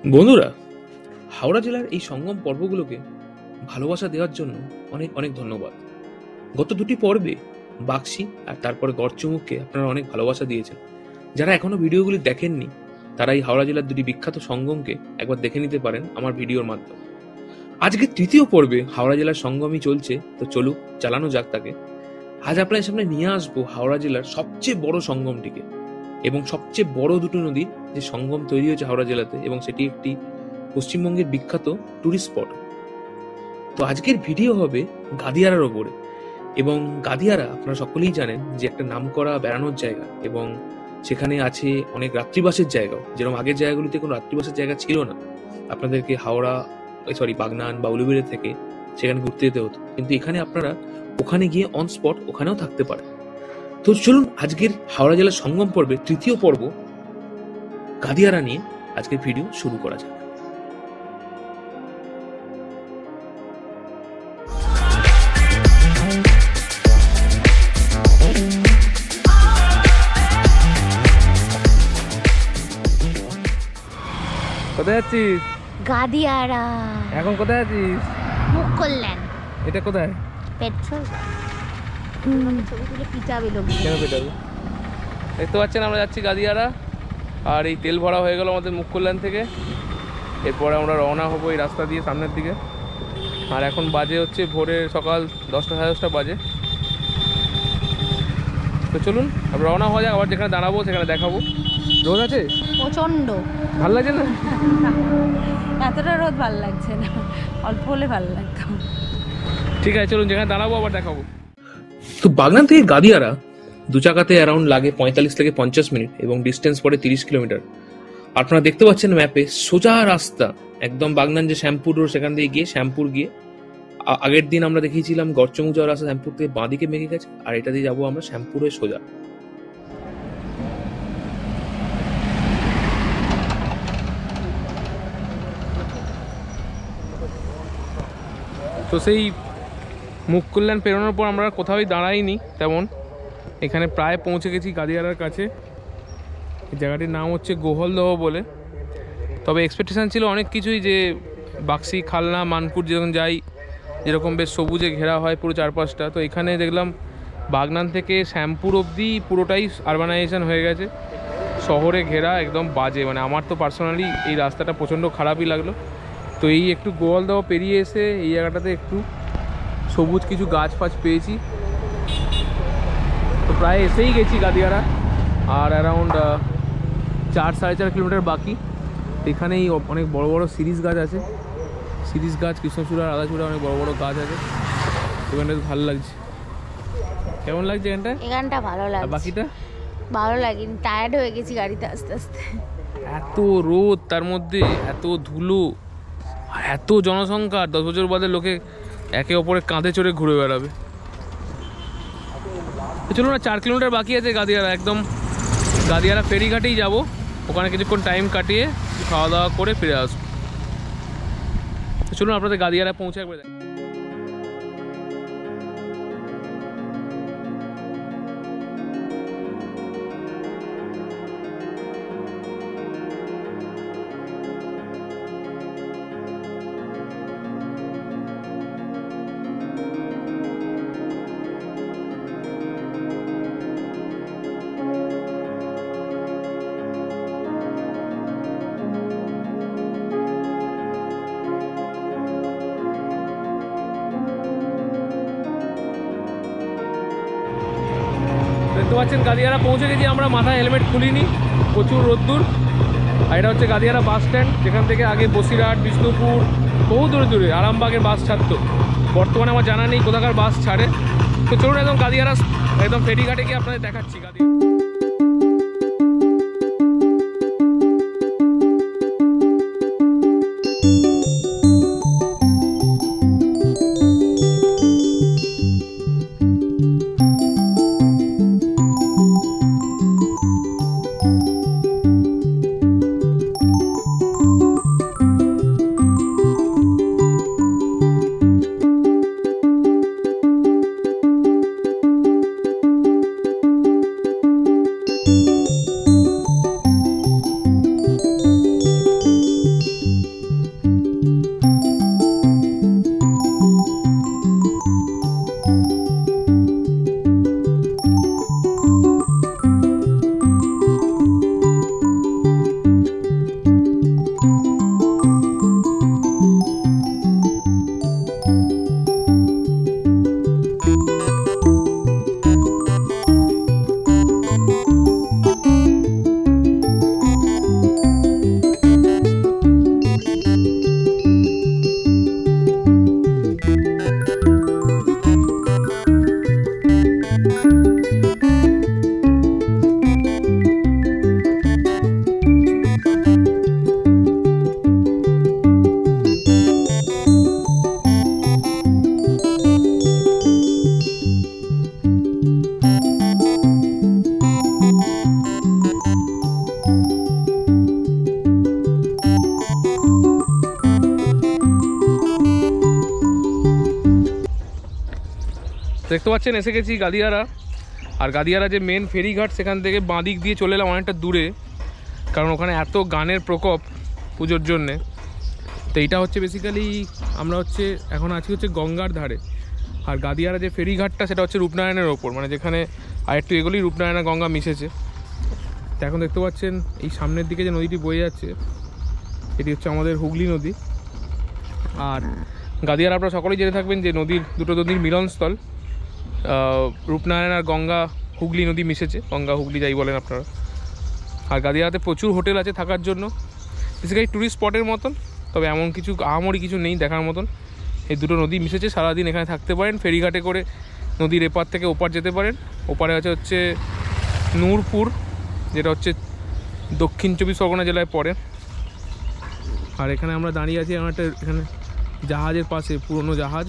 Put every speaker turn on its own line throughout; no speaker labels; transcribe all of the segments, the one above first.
বন্ধুরা, হাওড়া জেলার এই সঙ্গম পর্বগুলোকে ভালোবাসা দেওয়ার জন্য অনেক অনেক ধন্যবাদ। গত দুটি পর্বে বাক্সি আর তারপরে গড়চুমুককে আপনারা অনেক ভালোবাসা দিয়েছেন। যারা এখনো ভিডিওগুলি দেখেননি তারা এই হাওড়া জেলার দুটি বিখ্যাত সঙ্গমকে একবার দেখে নিতে পারেন আমার ভিডিওর মাধ্যমে। আজকে তৃতীয় পর্বে হাওড়া জেলার সঙ্গমই চলছে, তো চলুক চালানো যাক তাকে। আজ আপনার সামনে নিয়ে আসবো হাওড়া জেলার সবচেয়ে বড় সঙ্গমটিকে এবং সবচেয়ে বড় দুটো নদীর যে সঙ্গম তৈরি হয়েছে হাওড়া জেলাতে, এবং সেটি একটি পশ্চিমবঙ্গের বিখ্যাত টুরিস্ট স্পট। তো আজকের ভিডিও হবে গাদিয়ারার ওপরে। এবং গাদিয়ারা আপনারা সকলেই জানেন যে একটা নামকরা বেড়ানোর জায়গা, এবং সেখানে আছে অনেক রাত্রিবাসের জায়গাও। যেরকম আগের জায়গাগুলিতে কোনো রাত্রিবাসের জায়গা ছিল না, আপনাদেরকে বাগনান বা উলুবেড়িয়া থেকে সেখানে ঘুরতে যেতে হতো, কিন্তু এখানে আপনারা ওখানে গিয়ে অন স্পট ওখানেও থাকতে পারেন। তো চলুন আজকের হাওড়া জেলার সঙ্গম পর্বে তৃতীয় পর্ব গাদিয়ারা নিয়ে আজকের ভিডিও শুরু করা যাক।
কোথায় যাচ্ছিস?
গাদিয়ারা।
এখন কোথায় আছিস?
মুখ করলেন
এটা কোথায়?
পেট্রোল ছবি তুলে পিটাবে লোক।
কেন পেটাবে? দেখতে পাচ্ছেন আমরা যাচ্ছি গাদিয়ারা, আর এই তেল ভরা হয়ে গেল আমাদের মুখ কল্যাণ থেকে। এরপরে আমরা রওনা হবো এই রাস্তা দিয়ে সামনের দিকে। আর এখন বাজে হচ্ছে ভোরের সকাল 10টা 10:30 বাজে। তো চলুন আমরা রওনা হওয়া যাক। আবার যেখানে দাঁড়াবো সেখানে দেখাবো। রোদ আছে
প্রচন্ড,
ভালো লাগছে না?
এতটা রোদ ভালো লাগছে না, অল্প হলে ভালো লাগতো।
ঠিক আছে, চলুন যেখানে দাঁড়াবো আবার দেখাবো।
তো বাগনান থেকে গাদিয়ারা দু চাকাতে অ্যারাউন্ড লাগে 45 থেকে 50 মিনিট, এবং ডিস্টেন্স পড়ে 30 কিলোমিটার। আপনারা দেখতে পাচ্ছেন ম্যাপে সোজা রাস্তা একদম বাগনান যে শ্যামপুর রোড সেখান দিয়ে গিয়ে শ্যামপুর গিয়ে আগের দিন আমরা দেখিয়েছিলাম গড়চুমুক যাওয়ার রাস্তা শ্যামপুর থেকে বাঁদিকে মেঘে গেছে, আর এটা দিয়ে যাবো আমরা শ্যামপুরে সোজা।
তো সেই মুখ কল্যাণ পেরোনোর পর আমরা কোথাওই দাঁড়াইনি তেমন, এখানে প্রায় পৌঁছে গেছি গাদিয়ারার কাছে। এই জায়গাটির নাম হচ্ছে গোহলদহ বলে। তবে এক্সপেকটেশান ছিল অনেক কিছুই, যে বাক্সি, খালনা, মানপুর যেরকম যাই, যেরকম বেশ সবুজে ঘেরা হয় পুরো চারপাশটা। তো এখানে দেখলাম বাগনান থেকে শ্যামপুর অবধি পুরোটাই আরবানাইজেশন হয়ে গেছে, শহরে ঘেরা, একদম বাজে। মানে আমার তো পার্সোনালি এই রাস্তাটা প্রচণ্ড খারাপই লাগলো। তো এই একটু গোয়ালদহ পেরিয়ে এসে এই জায়গাটাতে একটু সবুজ কিছু গাছ ফাছ পেয়েছি। তো প্রায় এসেই গেছি গাদিয়ারা, আর অ্যারাউন্ড 4-4.5 কিলোমিটার বাকি। এখানেই অনেক বড় বড় সিরিজ গাছ আছে, সিরিজ গাছ, কৃষ্ণচূড়া, রাধাচূড়া, অনেক বড় বড় গাছ আছে। এখানটা ভালো লাগছে। কেমন লাগছে এখানটা?
এখানটা ভালো লাগছে,
বাকিটা
ভালো লাগেনি, টায়ার্ড হয়ে গেছি গাড়িতে আস্তে আস্তে।
এত রোদ, তার মধ্যে এত ধুলো, এত জনসংখ্যা। 10 বছর বাদে লোকে একে অপরের কাঁধে চড়ে ঘুরে বেড়াবে। চলুন না, 4 কিলোমিটার বাকি আছে গাদিয়ারা। একদম গাদিয়ারা ফেরিঘাটেই যাব, ওখানে কিছুক্ষণ টাইম কাটিয়ে খাওয়া দাওয়া করে ফিরে আসবো। চলুন আপনাদের গাদিয়ারা পৌঁছে একবার দেখ। দেখতে পাচ্ছেন গাদিয়ারা পৌঁছে গেছি আমরা। মাথায় হেলমেট খুলিনি, প্রচুর রোদ্দুর। আর এটা হচ্ছে গাদিয়ারা বাস স্ট্যান্ড, যেখান থেকে আগে বসিরহাট, বিষ্ণুপুর, বহু দূরে দূরে আরামবাগের বাস ছাড়তো। বর্তমানে আমার জানা নেই কোথাকার বাস ছাড়ে। তো চলুন একদম গাদিয়ারা একদম ফেরিঘাটে গিয়ে আপনাদের দেখাচ্ছি গাদিয়ারা। দেখতে পাচ্ছেন এসে গেছি গাদিয়ারা। আর গাদিয়ারা যে মেন ফেরিঘাট, সেখান থেকে বাঁ দিক দিয়ে চলে এলাম অনেকটা দূরে, কারণ ওখানে এত গানের প্রকোপ পুজোর জন্যে। তো এইটা হচ্ছে বেসিক্যালি আমরা হচ্ছে এখন আছি হচ্ছে গঙ্গার ধারে। আর গাদিয়ারা যে ফেরিঘাটটা সেটা হচ্ছে রূপনারায়ণের ওপর, মানে যেখানে আরেকটু এগুলোই রূপনারায়ণ গঙ্গা মিশেছে। তো এখন দেখতে পাচ্ছেন এই সামনের দিকে যে নদীটি বয়ে যাচ্ছে এটি হচ্ছে আমাদের হুগলি নদী। আর গাদিয়ার আপনারা সকলেই জেনে থাকবেন যে দুটো নদীর মিলনস্থল, রূপনারায়ণ আর গঙ্গা হুগলি নদী মিশেছে, গঙ্গা হুগলি যাই বলেন আপনারা। আর গাদিয়ারাতে প্রচুর হোটেল আছে থাকার জন্য, বেসিক্যালি ট্যুরিস্ট স্পটের মতন, তবে এমন কিছু আহামরি কিছু নেই দেখার মতন। এই দুটো নদী মিশেছে, সারাদিন এখানে থাকতে পারেন, ফেরিঘাটে করে নদীর এপার থেকে ওপার যেতে পারেন। ওপারে হচ্ছে নূরপুর, যেটা হচ্ছে দক্ষিণ 24 পরগনা জেলায় পড়ে। আর এখানে আমরা দাঁড়িয়ে আছি আমার একটা এখানে জাহাজের পাশে, পুরনো জাহাজ।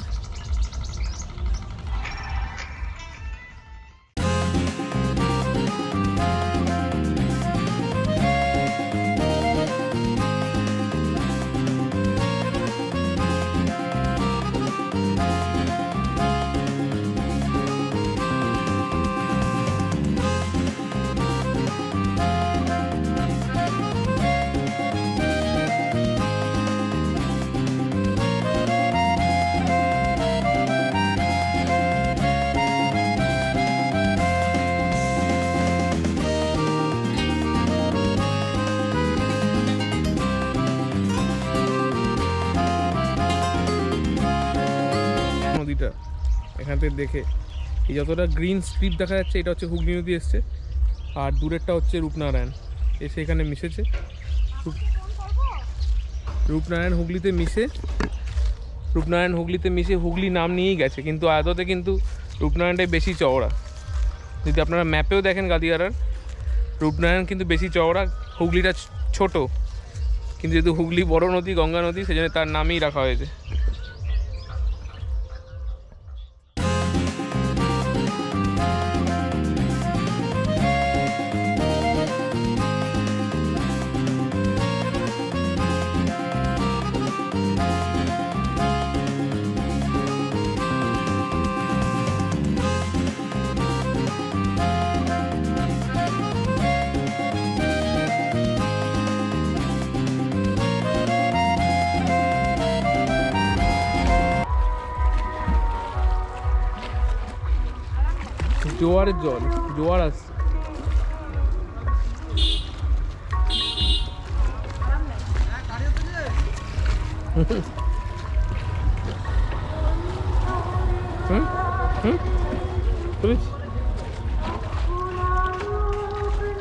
নদীটা এখান থেকে দেখে এই যতটা গ্রিন স্ট্রিপ দেখা যাচ্ছে এটা হচ্ছে হুগলি নদী এসছে, আর দূরেরটা হচ্ছে রূপনারায়ণ এসে এখানে মিশেছে। রূপনারায়ণ হুগলিতে মিশে হুগলি নাম নিয়েই গেছে, কিন্তু আদতে কিন্তু রূপনারায়ণটাই বেশি চওড়া। যদি আপনারা ম্যাপেও দেখেন গাদিয়ারার, রূপনারায়ণ কিন্তু বেশি চওড়া, হুগলিটা ছোট, কিন্তু যেহেতু হুগলি বড় নদী, গঙ্গা নদী, সেজন্য তার নামই রাখা হয়েছে। জোয়ারের জল, জোয়ার আসছে।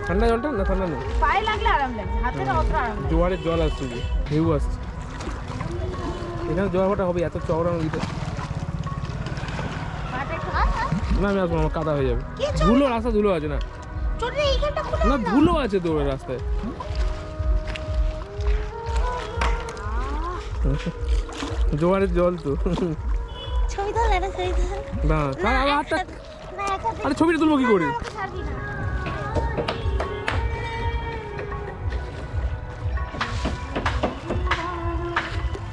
ঠান্ডা জলটা না, ঠান্ডা নেই,
পায়ে লাগলে আরাম লাগছে, হাতে অত আরাম লাগছে।
জোয়ারের জল আসছে, ঢেউ আসছে। এখানে জোয়ার ভাটা হবে এত চওড়া নদীতে। না আমি আসবো, আমার কাদা হয়ে যাবে। ধুলো, রাস্তা ধুলো আছে না, না ধুলো আছে তো রাস্তায়। জোয়ারের জল তো।
ছবি তোল, এটা ছবি তোল।
না আরে ছবিটা তুলবো কি করে?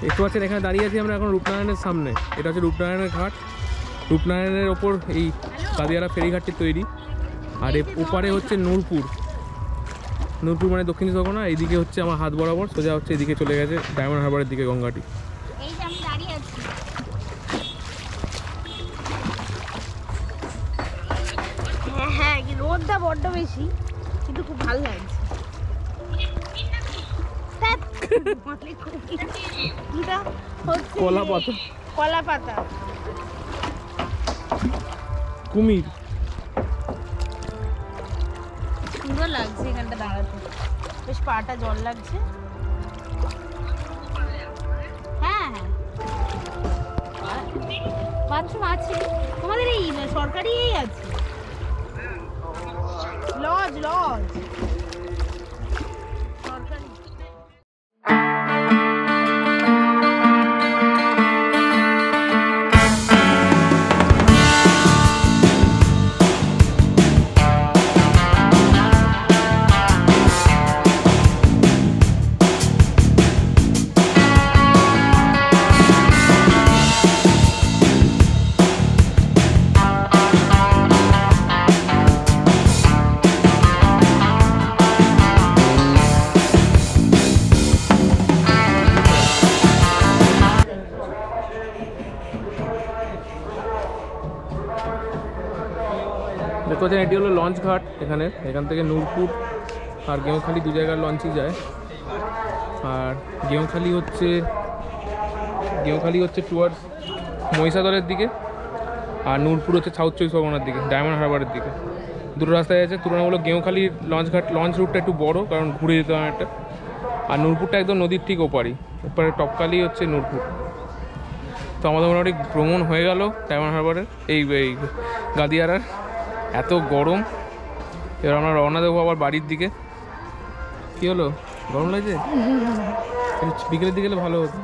একটু আছেন এখানে দাঁড়িয়ে আছি আমরা এখন রূপনারায়ণের সামনে। এটা হচ্ছে রূপনারায়ণের ঘাট। রূপনারায়ণের ওপর এই গাদিয়ারা ফেরিঘাটটি তৈরি। আর ওপারে হচ্ছে নূরপুর মানে দক্ষিণ পরগনা। এইদিকে হচ্ছে আমার হাত বরাবর সোজা হচ্ছে এদিকে চলে গেছে ডায়মন্ড হারবারের দিকে গঙ্গাটি।
এই যে আমি দাঁড়িয়ে আছি, হ্যাঁ রোদটা বড্ড বেশি, কিন্তু খুব ভালো লাগছে। কলা পাতা
কুমির,
সুন্দর লাগছে এখানটা দাঁড়াতে, বেশ পাটা জল লাগছে। হ্যাঁ বাথরুম আছে তোমাদের, এই সরকারি আছে লজ।
দেখতে পাচ্ছেন এটি হলো লঞ্চ ঘাট। এখান থেকে নূরপুর আর গেঁওখালি দু জায়গার লঞ্চই যায়। আর গেঁওখালি হচ্ছে টুয়ার্ডস মহিষাদলের দিকে, আর নূরপুর হচ্ছে সাউথ চব্বিশ পরগনার দিকে, ডায়মন্ড হারবারের দিকে। দুটো রাস্তায় আছে। তুলনামূলক গেঁওখালির লঞ্চ রুটটা একটু বড়, কারণ ঘুরে যেতে হয় একটা। আর নূরপুরটা একদম নদীর ঠিক ওপারে টপকালি হচ্ছে নূরপুর। তো আমাদের মোটামুটি ভ্রমণ হয়ে গেল ডায়মন্ড হারবারের এই গাদিয়ারার। এত গরম, এবার আমরা রওনা দেবো আবার বাড়ির দিকে। কি হলো, গরম লাগছে? বিকেলের দিকে গেলে ভালো হতো।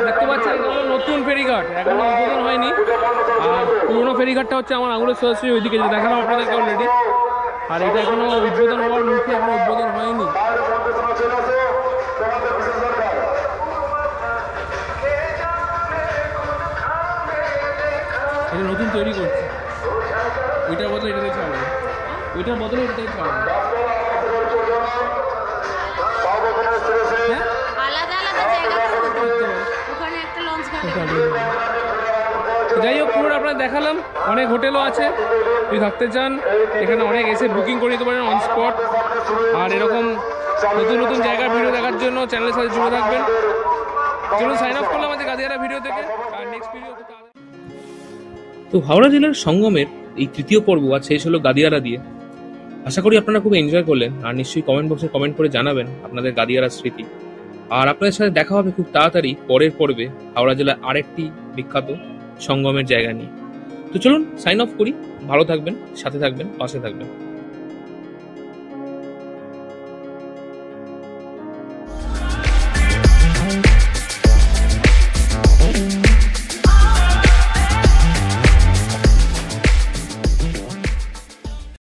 দেখতে পাচ্ছেন এটা হলো নতুন ফেরিঘাট, এখনো উদ্বোধন হয়নি। আর পুরোনো ফেরিঘাটটা হচ্ছে আমার আঙুলের সরাসরি ওইদিকে, যে দেখালাম আপনাদেরকে অলরেডি। আর এটা এখনো উদ্বোধন হওয়ার মুখে, এখনো উদ্বোধন হয়নি। এটা নতুন তৈরি করছে, ওইটার বদলে এটাতে ছাড়বে, ওইটার বদলে এটাই ছাড়বে। যাই হোক, পুরো আপনারা দেখালাম। অনেক হোটেলও আছে, যদি থাকতে চান এখানে অনেক এসে বুকিং করে নিতে পারেন অন স্পট। আর এরকম নতুন নতুন জায়গার ভিডিও দেখার জন্য চ্যানেলের সাথে জুড়ে থাকবেন। চলুন সাইন অফ করলাম আমাদের গাদিয়ারা ভিডিও থেকে। আর নেক্সট ভিডিও
তো হাওড়া জেলার সঙ্গমের এই তৃতীয় পর্ব আজ শেষ হলো গাদিয়ারা দিয়ে। আশা করি আপনারা খুব এনজয় করলেন, আর নিশ্চয়ই কমেন্ট বক্সে কমেন্ট করে জানাবেন আপনাদের গাদিয়ারার স্মৃতি। আর আপনাদের সাথে দেখা হবে খুব তাড়াতাড়ি পরের পর্বে হাওড়া জেলার আরেকটি বিখ্যাত সঙ্গমের জায়গা নিয়ে। তো চলুন সাইন অফ করি। ভালো থাকবেন, সাথে থাকবেন, পাশে থাকবেন।